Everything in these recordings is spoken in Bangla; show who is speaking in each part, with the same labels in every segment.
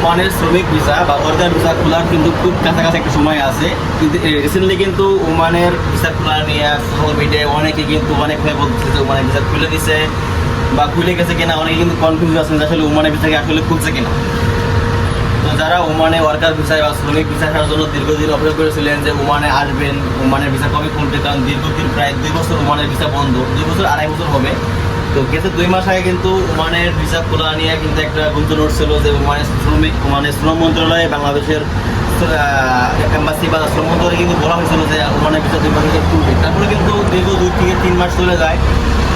Speaker 1: ওমানের শ্রমিক ভিসা বা ওয়ার্কার ভিসা খোলার কিন্তু খুব কাছাকাছি একটা সময় আছে। কিন্তু রিসেন্টলি কিন্তু ওমানের ভিসা খোলা নিয়ে সোশ্যাল মিডিয়ায় অনেকে কিন্তু অনেক ভাবে বলতেছে যে ওমানের ভিসা খুলে দিছে বা খুলে গেছে কিনা, অনেকে কিন্তু কনফিউজ আছেন যে আসলে ওমানের ভিসাকে আসলে খুলছে কিনা। তো যারা ওমানে ওয়ার্কার ভিসায় বা শ্রমিক ভিসা আসার জন্য দীর্ঘদিন অপেক্ষা করেছিলেন যে ওমানে আসবেন, ওমানের ভিসা কবে খুলবে, কারণ দীর্ঘদিন প্রায় 2 বছর ওমানের ভিসা বন্ধ, 2 বছর 2.5 বছর হবে। তো গেছে 2 মাস আগে কিন্তু ওমানের ভিসা খোলা নিয়ে কিন্তু একটা গুঞ্জন উঠছিল যে ওমানের শ্রম মন্ত্রণালয়ে বাংলাদেশের এম্বাসি বা শ্রম মন্ত্রণালয়ে কিন্তু বলা হয়েছিল যে ওমানের ভিসা 2 মাস খুলবে। তারপরে কিন্তু দীর্ঘ 2 থেকে 3 মাস চলে যায়,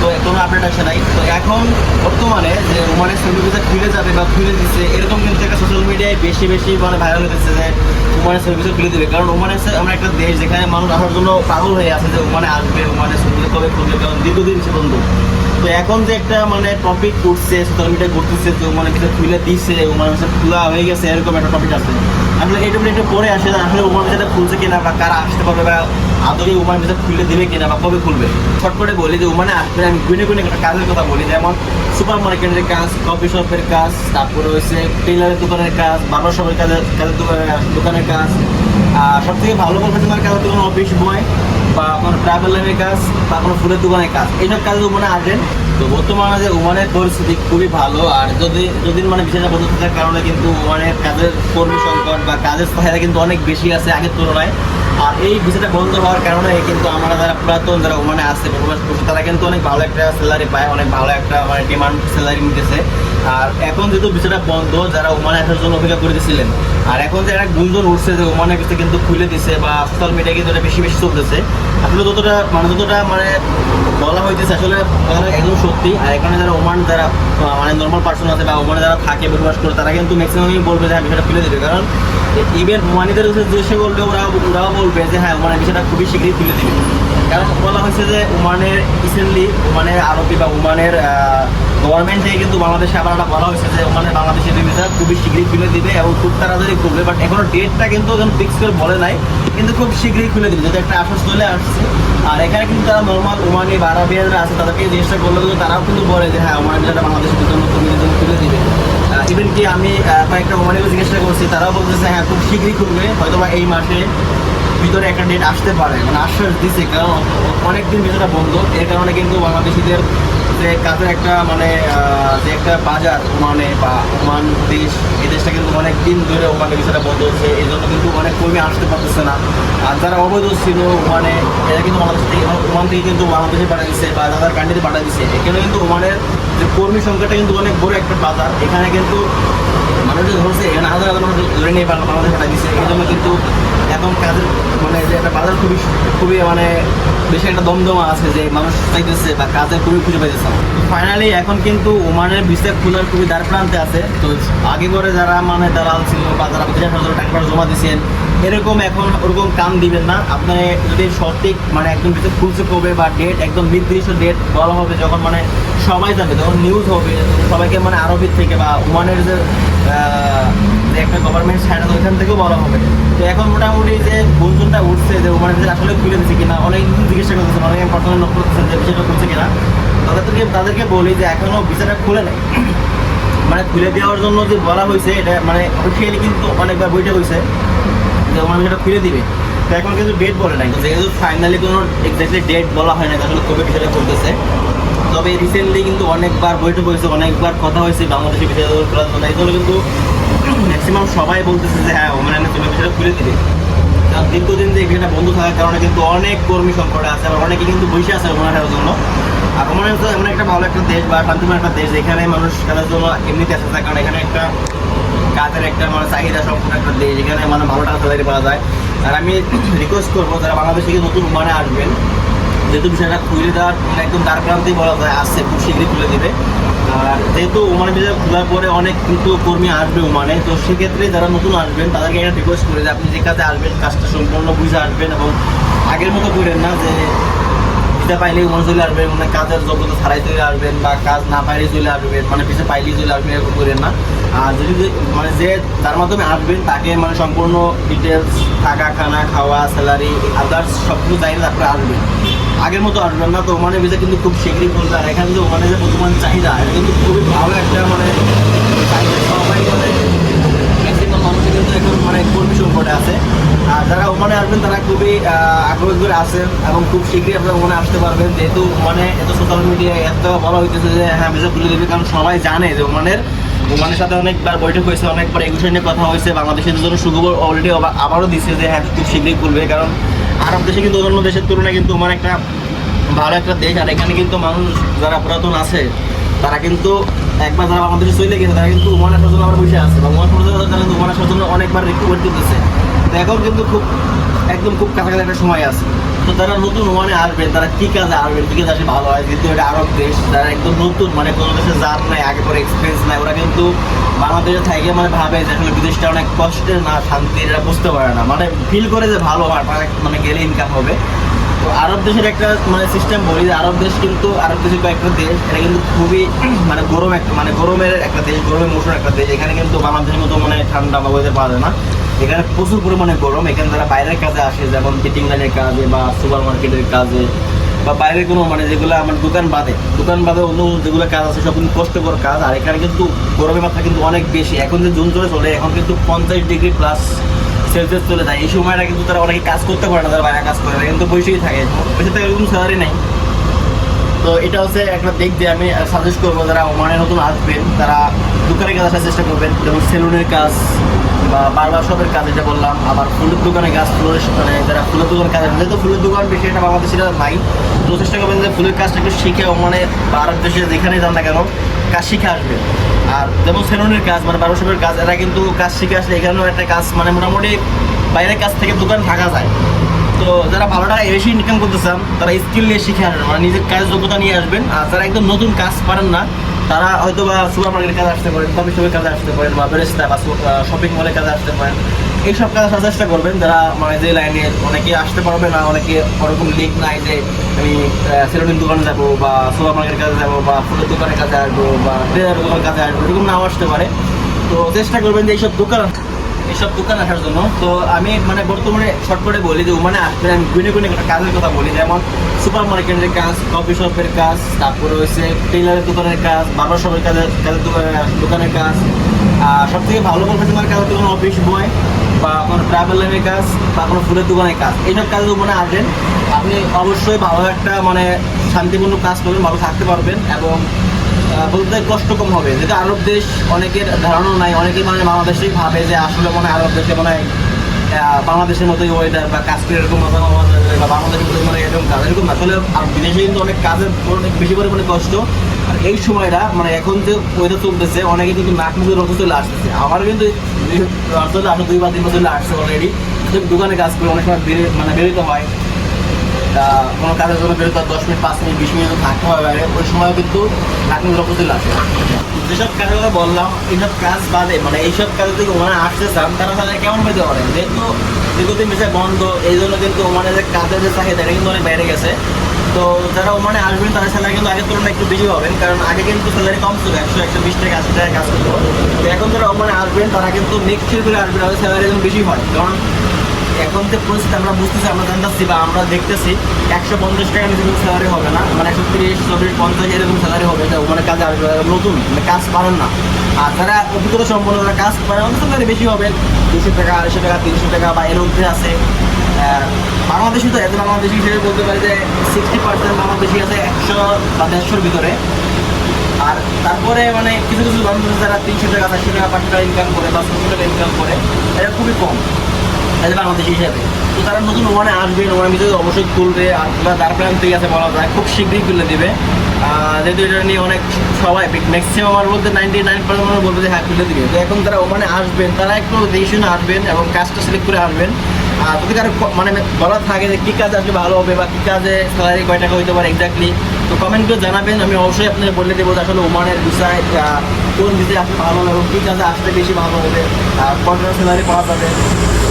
Speaker 1: তো কোনো আপডেট আসে নাই। তো এখন বর্তমানে যে ওমানের শ্রমিক ভিসা খুলে যাবে বা খুলে দিচ্ছে, এরকম কিন্তু একটা সোশ্যাল মিডিয়ায় বেশি মানে ভাইরাল হতেছে যে ওমানের শ্রমিক ভিসা খুলে দেবে। কারণ ওমান হচ্ছে আমরা একটা দেশ যেখানে মানুষ আসার জন্য পাগল হয়ে আছে যে ওমানে আসবে, ওমানের শ্রমিক ভিসা কবে খুলবে, কারণ দীর্ঘদিন সে বন্ধু। তো এখন যে একটা মানে টপিক উঠছে সোশ্যাল মিডিয়ায় ঘুরতেছে যে ওমানে ভিসা খুলে দিচ্ছে, ওমানের ভিসা খোলা হয়ে গেছে, এরকম একটা টপিক আছে। আসলে এই টপিক একটু পরে আসে আসলে ওমান ভিসাটা খুলছে কিনা বা কারা আসতে পারবে বা আদৌ ওমান ভিসা খুলে দেবে কিনা বা কবে খুলবে। শর্ট করে বলি যে ওমানে আসবে আমি গুনে একটা কাজের কথা বলি, যেমন সুপার মার্কেটের কাজ, কফি শপের কাজ, তারপরে হচ্ছে টেইলারের দোকানের কাজ, বার্বার শপের কাজের দোকানের কাজ, আর সব থেকে ভালো প্রফেশনাল কাজ হচ্ছে কোনো অফিস বয় বা কোনো ট্রাভেল লাইনের কাজ বা কোনো ফুলের দোকানের কাজ, এইসব কাজে ওমানে আসেন। তো বর্তমানে যে ওমানের পরিস্থিতি খুবই ভালো, আর যদি মানে বিশেষ বন্ধ থাকার কারণে কিন্তু ওমানের কাজের কর্মী সংকট বা কাজের চাহিদা কিন্তু অনেক বেশি আছে আগের তুলনায়। আর এই ভিসাটা বন্ধ হওয়ার কারণে কিন্তু আমরা যারা পুরাতন যারা ওমানে আসছে বসবাস করছে তারা কিন্তু অনেক ভালো একটা স্যালারি পায়, অনেক ভালো একটা মানে ডিমান্ড স্যালারি নিতেছে। আর এখন যেহেতু ভিসাটা বন্ধ, যারা ওমানে আসার জন্য অপেক্ষা করে দিয়েছিলেন, আর এখন যে একটা গুঞ্জন উঠছে যে ওমানের ভিসা কিন্তু খুলে দিছে বা সোশ্যাল মিডিয়া কিন্তু এটা বেশি চলতেছে, আসলে যতটা মানে বলা হইতেছে আসলে একদম সত্যি। আর এখানে যারা ওমান যারা মানে নর্মাল পার্সন আছে বা ওমানে যারা থাকে বসবাস করে, তারা কিন্তু ম্যাক্সিমামই বলবে যে হ্যাঁ ভিসাটা খুলে দেবে। কারণ ইভেন ওমানিদের জিজ্ঞাসা করলে ওরাও বলবে যে হ্যাঁ ওমানের ভিসাটা খুবই শীঘ্রই খুলে দেবে। কারণ বলা হয়েছে যে ওমানের রিসেন্টলি ওমানের আরবি বা ওমানের গভর্নমেন্ট থেকে কিন্তু বাংলাদেশে আবার একটা বলা হয়েছে যে ওমানের বাংলাদেশের ভিসা খুবই শীঘ্রই খুলে দিবে এবং খুব তাড়াতাড়ি খুলবে। বাট এখনো ডেটটা কিন্তু ফিক্স করে বলে নাই, কিন্তু খুব শীঘ্রই খুলে দিবে, যদি একটা আশ্বাস চলে আসছে। আর এখানে কিন্তু যারা নর্মাল ওমানি বা আরবিয়ানরা আছে তাদেরকে জিনিসটা করলে কিন্তু তারাও কিন্তু বলে যে হ্যাঁ ওমানের ভিসাটা বাংলাদেশের জন্য খুলে দিবে। ইভেন কি আমি কয়েকটা ওমানিকে জিজ্ঞাসা করছি, তারাও বলতেছে হ্যাঁ খুব শীঘ্রই খুলবে, হয়তো বা এই মাসে ভিতরে একটা ডেট আসতে পারে, মানে আশ্বাস দিচ্ছে। কারণ অনেকদিন ভিতরে বন্ধ, এর কারণে কিন্তু বাংলাদেশিদের যে কাজের একটা মানে যে একটা বাজার ওমানে বা ওমান দেশ, এই দেশটা কিন্তু অনেক দিন ধরে ওমানের ভিসাটা বন্ধ হচ্ছে, এই জন্য কিন্তু অনেক কর্মী আসতে পারতেছে না। আর যারা অবৈধ ছিল ওমানে, এরা কিন্তু বাংলাদেশ থেকে ওমান থেকে কিন্তু বাংলাদেশে পাঠিয়ে দিচ্ছে বা তাদের কান্ট্রিতে পাঠিয়ে দিচ্ছে। এখানে কিন্তু ওমানের যে কর্মী সংখ্যাটা কিন্তু অনেক বড় একটা বাজার, এখানে কিন্তু মানুষ যে ধরছে এখানে হাজার মানুষ ধরে নিয়ে বাংলাদেশে পাঠিয়ে দিচ্ছে। এই জন্য কিন্তু এখন কাজের মানে যে একটা বাজার খুবই মানে বেশি একটা দমদমা আছে যে মানুষ চাইতেছে বা কাজে খুবই খুঁজে পাইতেছে। ফাইনালি এখন কিন্তু ওমানের ভিসা খোলার খুবই দ্বার প্রান্তে আছে। তো আগে করে যারা মানে দালাল ছিল বা যারা টাকা জমা দিয়েছেন, এরকম এখন ওরকম কাম দিবেন না। আপনার যদি সঠিক মানে একদম ভিসা খুলছে কবে বা ডেট একদম নির্দিষ্ট ডেট বলা হবে, যখন মানে সবাই যাবে, তখন নিউজ হবে সবাইকে, মানে আরবির থেকে বা ওমানের যে একটা গভর্নমেন্ট সাইড আছে ওইখান থেকেও বলা হবে। তো এখন মোটামুটি যে গুঞ্জনটা উঠছে যে ওমানের ভিসা আসলে খুলে দিচ্ছে কিনা, অনেক জিজ্ঞাসা করতেছে, অনেকে পার্সোনাল নক করতেছেন যে ভিসাটা খুলছে কিনা। তাদেরকে বলি যে এখনও ভিসাটা খুলে নেই, মানে খুলে দেওয়ার জন্য যে বলা হয়েছে এটা মানে অফিসিয়ালি কিন্তু অনেকবার বইটা হয়েছে যে ওমান ভিসাটা খুলে দিবে। তো এখন কিন্তু ডেট বলে নাই, যেহেতু ফাইনালি কোনো এক্স্যাক্টলি ডেট বলা হয় না আসলে কবে ভিসাটা খুলতেছে। তবে রিসেন্টলি কিন্তু অনেকবার বৈঠক হয়েছে, অনেকবার কথা হয়েছে বাংলাদেশের ভিসা খোলার জন্য। এই জন্য কিন্তু ম্যাক্সিমাম সবাই বলতেছে যে হ্যাঁ ওমানের ভিসাটা খুলে দিবে। কারণ দীর্ঘদিন যে ভিসাটা বন্ধ থাকার কারণে কিন্তু অনেক কর্মী সংকটে আছে, আবার অনেকে কিন্তু বসে আছে ওমান আসার জন্য। আর ওমান হচ্ছে এমন একটা ভালো একটা দেশ বা শান্তিপূর্ণ একটা দেশ, এখানে মানুষ কাজের জন্য এমনিতে আসে, কারণ এখানে একটা কাজের একটা মানে চাহিদা সম্পূর্ণ একটা দেশ, এখানে মানে ভালো টাকা স্যালারি পাওয়া যায়। আর আমি রিকোয়েস্ট করবো যারা বাংলাদেশ থেকে নতুন ওমানে আসবেন, যেহেতু বিষয়টা খুলে দেওয়ার একদম দ্বার প্রান্তেই বলা যায় আসছে, খুব শীঘ্রই খুলে দেবে। আর যেহেতু ওমানের ভিসা খোলার পরে অনেক কিন্তু কর্মী আসবে ওমানে, তো সেক্ষেত্রে যারা নতুন আসবেন তাদেরকে একটা রিকোয়েস্ট করে যে আপনি যে কাজে আসবেন কাজটা সম্পূর্ণ বুঝে আসবেন, এবং আগের মতো করেন না যে ভিসা পাইলেই ওমান চলে আসবেন, মানে কাজের যোগ্যতা ছাড়াই চলে আসবেন বা কাজ না পাইলেই চলে আসবেন, মানে ভিসা পাইলেই চলে আসবেন, এরকম করেন না। আর যদি মানে যে তার মাধ্যমে আসবেন তাকে মানে সম্পূর্ণ ডিটেলস, থাকা, খানা, খাওয়া, স্যালারি, আদার্স সব কিছু চাইলে তারপরে আসবেন, আগের মতো আসবেন না। তো ওমানের ভিসা কিন্তু খুব শীঘ্রই খুলবে। আর এখানে যে ওমানের যে বর্তমান চাহিদা, এটা কিন্তু খুবই ভালো একটা মানে চাহিদা, সবাই মানে আসবেন তারা খুবই আগ্রহ করে আসেন এবং খুব শীঘ্রই আপনারা ওমানে আসতে পারবেন, যেহেতু মানে এত সোশ্যাল মিডিয়ায় এত বলা হইতেছে যে হ্যাঁ ভিসা খুলে দেবে, কারণ সবাই জানে যে ওমানের সাথে অনেকবার বৈঠক হয়েছে, অনেকবার এই বিষয় নিয়ে কথা হয়েছে। বাংলাদেশের জন্য সুখবর অলরেডি আবারও দিচ্ছে যে হ্যাঁ খুব শীঘ্রই খুলবে, কারণ আরব দেশে কিন্তু অন্যান্য দেশের তুলনায় কিন্তু ওমান একটা ভালো একটা দেশ। আর এখানে কিন্তু মানুষ যারা পুরাতন আছে তারা কিন্তু একবার যারা বাংলাদেশে চলে গেছে তারা কিন্তু ওমান আসার জন্য আমরা বসে আছে, বা ওমান কিন্তু ওমান আসার জন্য অনেকবার রিকোয়েস্ট করতেছে। তো এখন কিন্তু খুব কাছাকাছি একটা সময় আছে। তো তারা নতুন ওমানে আসবেন, তারা কী কাজে আসবেন, কী কাজে আসলে ভালো হয়, যেহেতু এটা আরব দেশ, তারা একদম নতুন, মানে কোনো দেশে যার নাই, আগে পরে এক্সপিরিয়েন্স নাই, ওরা কিন্তু বাংলাদেশে থাকে মানে ভাবে যে আসলে বিদেশটা অনেক কষ্টের না শান্তির, এরা বুঝতে পারে না, মানে ফিল করে যে ভালো হয় মানে গেলে ইনকাম হবে। তো আরব দেশের একটা মানে সিস্টেম বলি যে আরব দেশ কিন্তু আরব দেশের কয়েকটা দেশ, এটা কিন্তু খুবই মানে গরমের একটা দেশ, গরমের মৌসুমের একটা দেশ। এখানে কিন্তু বাংলাদেশের মতো মানে ঠান্ডা বা ওয়েদার পাওয়া যায় না, এখানে প্রচুর পরিমাণে গরম। এখানে যারা বাইরের কাজে আসে, যেমন ফিটিং লাইনের কাজে বা সুপার মার্কেটের কাজে বা বাইরের কোনো মানে যেগুলো আমার দোকান বাদে অন্য যেগুলো কাজ আছে সব কিন্তু কষ্টকর কাজ। আর এখানে কিন্তু গরমের মাত্রা কিন্তু অনেক বেশি, এখন যে জুন চলে এখন কিন্তু 50°+ চলে যায়। এই সময়টা কিন্তু তারা অনেকে কাজ করতে পারে না, তারা বাইরে কাজ করে, কিন্তু বসেই থাকে, বেশি থেকে কোনো স্যালারি নেই। তো এটা হচ্ছে একটা দিক দিয়ে আমি সাজেস্ট করবো যারা ওমানে নতুন আসবেন তারা দোকানের কাজ আসার চেষ্টা করবেন, যেমন সেলুনের কাজ বা বারবার শপের কাজ, এটা বললাম। আবার ফুলের দোকানে কাজ, মানে যারা ফুলের দোকান কাজ, যেহেতু ফুলের দোকান বেশি এটা বাংলাদেশে নাই, তো চেষ্টা করবেন যে ফুলের কাজটা একটু শিখে ওমানে বা আরব দেশে যেখানে যান না কেন কাজ শিখে আসবেন। আর যেমন সেলুনের কাজ মানে বারবার শপের কাজ, এরা কিন্তু কাজ শিখে আসলে এখানেও একটা কাজ মানে মোটামুটি বাইরের কাজ থেকে দোকান থাকা যায়। তো যারা ভালো টাকা বেশি ইনকাম করতে চান তারা স্কিল নিয়ে শিখে আসবেন, মানে নিজের কাজ যোগ্যতা নিয়ে আসবেন। আর যারা একদম নতুন কাজ পারেন না তারা হয়তো বা সুপার মার্কেটের কাজে আসতে পারেন, কফি শপের কাজে আসতে পারেন, বা বেরেস্তা বা শপিং মলের কাজে আসতে পারেন। এইসব কাজ আসার চেষ্টা করবেন যারা মানে যে লাইনে অনেকে আসতে পারবে না, অনেকে ওরকম লিঙ্ক নাই যে আমি সেলুনের দোকানে যাবো বা সুপার মার্কেটের কাজে যাবো বা ফুলের দোকানের কাজে আসবো বা ট্রেডার দোকানের কাজে আসবো, এরকম নাও আসতে পারে। তো চেষ্টা করবেন যে এইসব দোকান আসার জন্য। তো আমি মানে বর্তমানে শর্ট করে বলি যে ওমানে আসবেন, আমি গুনে একটা কাজের কথা বলি, যেমন সুপার মার্কেটের কাজ, কফি শপের কাজ, তারপরে হচ্ছে টেইলারের দোকানের কাজ, বার্বার শপের দোকানের কাজ। আর সব থেকে ভালো প্রফেশনাল কাজ হচ্ছে কোনো অফিস বয় বা কোনো ট্রাভেল লাইনের কাজ বা কোনো ফুলের দোকানের কাজ। এইসব কাজে ওমানে আসবেন, আপনি অবশ্যই ভালো একটা মানে শান্তিপূর্ণ কাজ করবেন, ভালো থাকতে পারবেন এবং বলতে কষ্ট কম হবে। যেটা আরব দেশ অনেকের ধারণা নাই, অনেকেই মানে বাংলাদেশেই ভাবে যে আসলে মনে হয় আরব দেশে মনে হয় বাংলাদেশের মতোই ওয়েদার বা কাশ্মীর এরকম বা বাংলাদেশের মতো মানে এরকম কাজ, এরকম না। আসলে বিদেশে কিন্তু অনেক কাজের অনেক বেশি পরিমাণে কষ্ট। আর এই সময়টা মানে এখন যে ওয়েদার চলতেছে অনেকে কিন্তু নাক মুখে রক্ত চলে আসতেছে। আমার কিন্তু আসলে 2-3 চলে আসছে অলরেডি, দোকানে কাজ করে অনেক সময় বেরোতে হয়, কোনো কাজের জন্য বেরোতে 10 মিনিট 5 মিনিট 20 মিনিট থাকতে হয় বাইরে, ওই সময় কিন্তু নাকি রক্ত চলে আসে। যেসব কাজের কথা বললাম এইসব কাজ বাদে মানে এইসব কাজে থেকে ওমানে আসতে চান তারা তাদের কেমন পেতে পারেন, যেহেতু দীর্ঘদিন বিষয় বন্ধ, এই জন্য কিন্তু ওমানে যে কাজের যে চাহিদা এটা কিন্তু অনেক বেড়ে গেছে। তো যারা ওমানে আসবেন তারা স্যালারি কিন্তু আগের তুলনায় একটু বেশি পাবেন, কারণ আগে কিন্তু স্যালারি কম ছিল, 100-120 টাকা 80 টাকা কাজ করতো। তো এখন যারা ওমানে আসবেন তারা কিন্তু নেক্সট ইয়ার করে আসবেন, তাদের স্যালারি কিন্তু বেশি হয়, কারণ এখন যে পরিস্থিতি আমরা বুঝতেছি, আমরা জানতেছি বা আমরা দেখতেছি 150 টাকা নিচে কিন্তু স্যালারি হবে না, মানে 130, 40, 50 এরকম স্যালারি হবে। এটা ওখানে কাজে আসবে, নতুন মানে কাজ পারেন না। আর যারা অভিজ্ঞতা সম্পন্ন যারা কাজ পারেন স্যালারি বেশি হবে, 200 টাকা, 250 টাকা, 300 টাকা বা এর মধ্যে আছে। বাংলাদেশি তো এত বাংলাদেশি হিসেবে বলতে পারি যে 60% বাংলাদেশি আছে 100 বা 150-এর ভিতরে। আর তারপরে মানে কিছু কিছু বাংলাদেশ যারা 300 টাকা, 400 টাকা, 500 টাকা ইনকাম করে বা 600 টাকা ইনকাম করে, এটা খুবই কম বাংলাদেশ হিসাবে। তো তারা নতুন ওমানে আসবেন, ওমানের ভিতরে অবশ্যই খুলবে। আর তার প্ল্যান থেকে আছে বলা যায় খুব শীঘ্রই খুলে দেবে, যেহেতু এটা নিয়ে অনেক সবাই ম্যাক্সিমাম আমার বলতে 99% মানুষ বলবে যে হ্যাঁ খুলে দিবে। তো এখন তারা ওমানে আসবেন তারা একটু দেখে শুনে আসবেন এবং কাজটা সিলেক্ট করে আসবেন। আর যদি কারো মানে বলা থাকে যে কী কাজ আসলে ভালো হবে বা কী কাজে স্যালারি কয় টাকা হইতে পারে এক্স্যাক্টলি, তো কমেন্ট করে জানাবেন, আমি অবশ্যই আপনাদের বলে দেবো যে আসলে ওমানের বিষয় কোন বিষয়ে আসলে ভালো হবে এবং কী কাজে আসলে বেশি ভালো হবে, কত স্যালারি পাওয়া যাবে।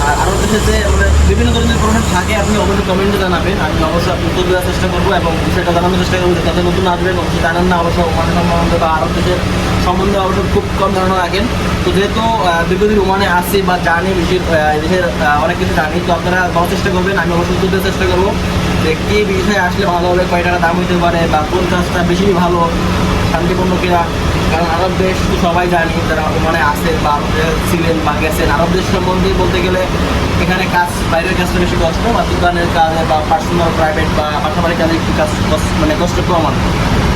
Speaker 1: আর আরও দেশে যে মানে বিভিন্ন ধরনের প্রশ্ন থাকে আপনি অবশ্যই কমেন্টে জানাবেন, আমি অবশ্যই আপনি উত্তর দেওয়ার চেষ্টা করবো এবং বিষয়টা জানানোর চেষ্টা করবো। যাতে নতুন আসবেন অবশ্যই জানান না অবশ্য ওমানের সম্বন্ধে বা আরব দেশের সম্বন্ধে অবশ্যই খুব কম ধারণা রাখেন। তো যেহেতু দীর্ঘদিন ওমানে আসি বা জানি দেশের অনেক কিছু জানি, তো আপনারা বলার চেষ্টা করবেন, আমি অবশ্যই উত্তর দেওয়ার চেষ্টা করবো যে কী বিষয়ে আসলে ভালো হবে, কয় টাকা দাম হইতে পারে বা কোন কাজটা বেশি ভালো শান্তিপূর্ণ কিনা। কারণ আরব দেশ তো সবাই জানি যারা ওমানে আসেন বা আরব দেশে ছিলেন বা গেছেন, আরব দেশ সম্বন্ধে বলতে গেলে এখানে কাজ বাইরের কাজটা বেশি কষ্ট বা দোকানের কাজে বা পার্সোনাল প্রাইভেট বা পাঠাবাড়ির কাজে একটু কাজ মানে কষ্ট কম আর কি।